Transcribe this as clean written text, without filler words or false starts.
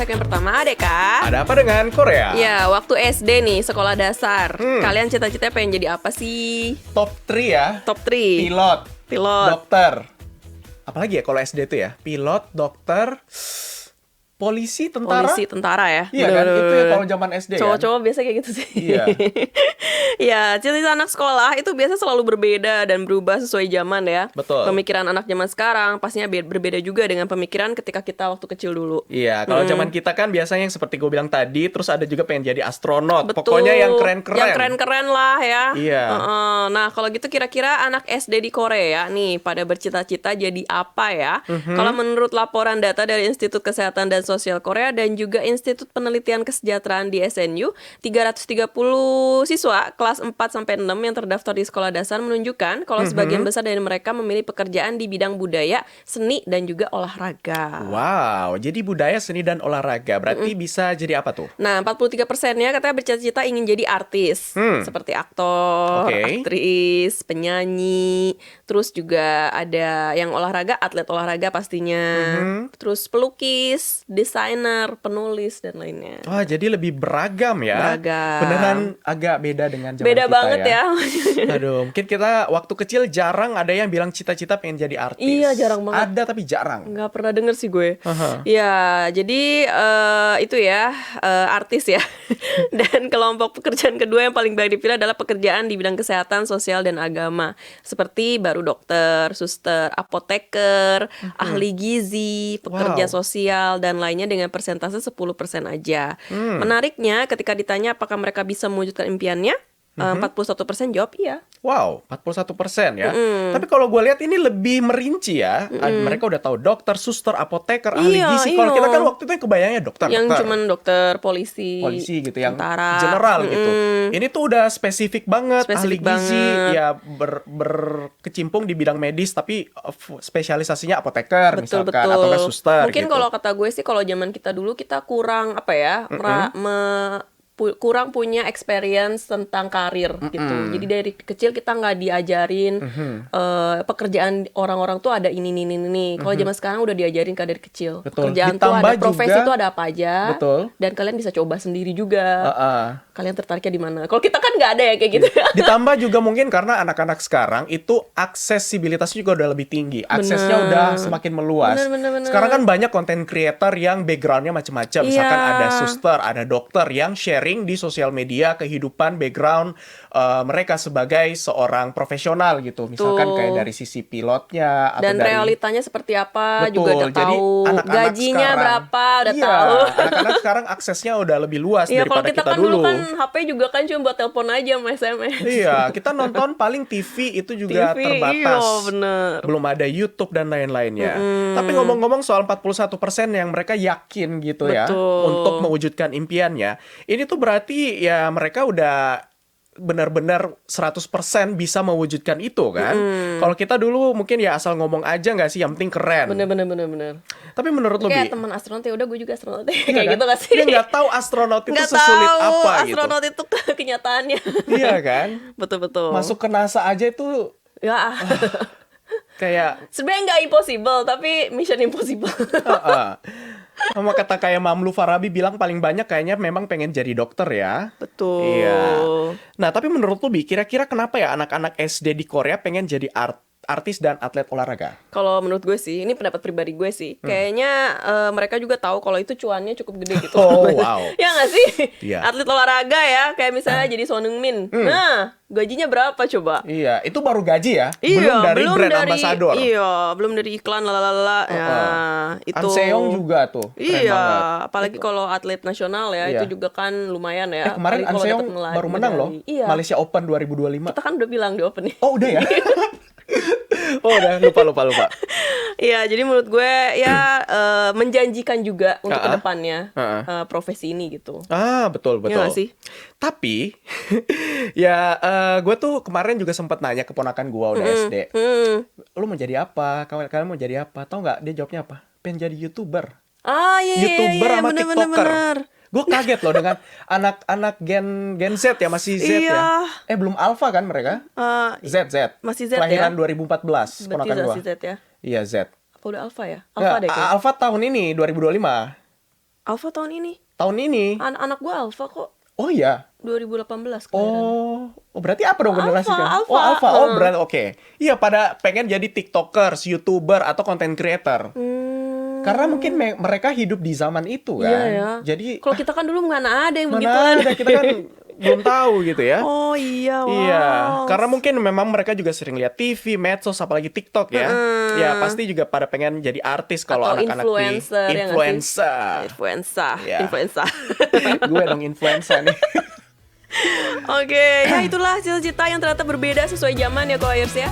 segmen pertama, Deka. Ada apa dengan Korea? Ya, waktu SD nih, sekolah dasar. Kalian cita-citanya pengen jadi apa sih? Top 3 ya. Top 3. Pilot, Pilot. dokter. Apalagi ya kalau SD itu ya? Pilot, dokter, polisi, tentara. Polisi, tentara ya. Iya kan? Itu ya kalau zaman SD kan? Cowok-cowok biasa kayak gitu sih. Iya. Ya, cita-cita anak sekolah itu biasa selalu berbeda dan berubah sesuai zaman ya. Betul. Pemikiran anak zaman sekarang pastinya berbeda juga dengan pemikiran ketika kita waktu kecil dulu. Iya, kalau zaman kita kan biasanya yang seperti gue bilang tadi, terus ada juga pengen jadi astronot. Betul. Pokoknya yang keren-keren. Yang keren-keren lah ya. Iya. Nah, kalau gitu kira-kira anak SD di Korea nih pada bercita-cita jadi apa ya? Kalau menurut laporan data dari Institut Kesehatan dan Sosial Korea dan juga Institut Penelitian Kesejahteraan di SNU, 330 siswa kelas 4 sampai 6 yang terdaftar di sekolah dasar menunjukkan kalau sebagian besar dari mereka memilih pekerjaan di bidang budaya, seni dan juga olahraga. Wow, jadi budaya, seni, dan olahraga. Berarti bisa jadi apa tuh? Nah, 43%-nya katanya bercita-cita ingin jadi artis. Seperti aktor, Oke. aktris, penyanyi. Terus juga ada yang olahraga, atlet olahraga pastinya. Terus pelukis, desainer, penulis, dan lainnya. Wah, jadi lebih beragam ya. Beragam. Beneran agak beda dengan zaman Beda kita banget ya. Aduh, mungkin kita waktu kecil jarang ada yang bilang cita-cita pengen jadi artis. Iya, jarang banget. Ada tapi jarang. Nggak pernah denger sih gue. Aha. Ya, jadi itu ya artis ya. Dan kelompok pekerjaan kedua yang paling banyak dipilih adalah pekerjaan di bidang kesehatan, sosial, dan agama. Seperti baru dokter, suster, apoteker, ahli gizi, pekerja Wow. sosial, dan lainnya dengan persentase 10% aja. Menariknya, ketika ditanya apakah mereka bisa mewujudkan impiannya, 41% jawab iya. Wow, 41% ya. Tapi kalau gue lihat ini lebih merinci ya. Mereka udah tahu dokter, suster, apoteker, ahli Iya, gizi. Kalau iya. kita kan waktu itu yang kebayangnya dokter. Yang dokter. cuman dokter, polisi Polisi gitu, yang tentara, general gitu. Ini tuh udah spesifik banget, Spesifik ahli gizi, banget. ya berkecimpung di bidang medis, tapi spesialisasinya apoteker Betul, misalkan, atau nggak suster. Mungkin gitu. kalau kata gue sih, kalau zaman kita dulu kita kurang apa ya, kurang punya experience tentang karir gitu. Jadi dari kecil kita nggak diajarin pekerjaan orang-orang tuh ada ini. Kalau zaman sekarang udah diajarin kan dari kecil. Betul. Pekerjaan tuh Ditambah ada, profesi juga- tuh ada apa aja. Betul. Dan kalian bisa coba sendiri juga. Heeh. Kalian tertariknya di mana? Kalau kita kan nggak ada ya kayak gitu. Ditambah juga mungkin karena anak-anak sekarang itu aksesibilitasnya juga udah lebih tinggi. Aksesnya Bener. udah semakin meluas. Bener. Sekarang kan banyak konten creator yang backgroundnya macam-macam. Misalkan Iya. ada suster, ada dokter yang sharing di sosial media kehidupan background mereka sebagai seorang profesional gitu. Misalkan Betul. kayak dari sisi pilotnya atau Dan dari realitanya seperti apa juga udah Jadi tahu. anak-anak Gajinya sekarang- berapa udah Iya, tahu. anak-anak sekarang aksesnya udah lebih luas Iya, kalau daripada kita kan dulu. kan HP juga kan cuma buat telepon aja sama SMS. Iya, kita nonton paling TV itu juga TV, terbatas. iya, bener. Belum ada YouTube dan lain-lainnya. Tapi ngomong-ngomong soal 41% yang mereka yakin gitu ya Betul. untuk mewujudkan impiannya, ini tuh berarti ya mereka udah benar-benar 100% bisa mewujudkan itu kan. Kalau kita dulu mungkin ya asal ngomong aja nggak sih, yang penting keren. Bener. Tapi menurut lo, Kayak Bi, teman astronot ya udah gue juga astronot. iya Kayak kan? gitu gak sih? Dia nggak tahu astronot itu Nggak sesulit tahu apa gitu. astronot itu kenyataannya. Iya kan? Betul. Masuk ke NASA aja itu Ya, kayak sebenarnya nggak impossible tapi mission impossible. heeh. Sama kata kayak Mamlu Farabi bilang paling banyak kayaknya memang pengen jadi dokter ya. Betul. Iya. Nah, tapi menurut lu, Bi, kira-kira kenapa ya anak-anak SD di Korea pengen jadi artis dan atlet olahraga? Kalau menurut gue sih, ini pendapat pribadi gue sih, kayaknya mereka juga tahu kalau itu cuannya cukup gede gitu. Oh, wow. Ya nggak sih? Iya. Atlet olahraga ya, kayak misalnya jadi Son Heung-min. Nah, gajinya berapa coba? Iya, itu baru gaji ya, Iya, belum dari brand ambassador. Iya, belum dari iklan lalala. Ya, itu. An Seong juga tuh, keren Iya, banget. apalagi kalau atlet nasional ya, Iya. itu juga kan lumayan ya. Kemarin Apalagi An kalau Seong dapet baru menang loh, medali. Iya. Malaysia Open 2025. Kita kan udah bilang di open nih. Oh, udah ya? Oh, udah, lupa. Iya, jadi menurut gue ya menjanjikan juga untuk kedepannya profesi ini gitu. Betul. Iya nggak sih? Tapi ya gue tuh kemarin juga sempat nanya ke ponakan gue udah SD. Lu mau jadi apa? Kalian mau jadi apa? Tahu nggak dia jawabnya apa? Pengen jadi YouTuber. Iya, YouTuber sama TikToker. bener. Gue kaget loh dengan anak-anak Gen Z ya, masih Z Iya. ya. Belum Alpha kan mereka? Z. Masih Z Kelahiran ya? 2014 Berarti ponakan gue. Z ya? Iya, Z. Apa udah Alpha ya? Alpha deh kayaknya. Alpha tahun ini 2025. Alpha tahun ini. Tahun ini. Anak gue Alpha kok. Oh iya. 2018 kelahiran. Oh, berarti apa dong generasi kan? Alpha. Oh, Alpha. Oh, berarti oke. Iya, pada pengen jadi TikTokers, YouTuber atau content creator. Karena mungkin mereka hidup di zaman itu kan. Iya ya. Jadi kalau kita kan dulu mana ada yang mana begituan. ada, kita kan belum tahu gitu ya. Oh iya, wow. Iya, karena mungkin memang mereka juga sering lihat TV, medsos, apalagi TikTok ya. Ya pasti juga pada pengen jadi artis kalau Atau anak-anak influencer, ya nggak sih? influencer. Ya. Influenza. Gue dong influencer nih. Oke, ya itulah cita-cita yang ternyata berbeda sesuai zaman ya Ko Ayers ya.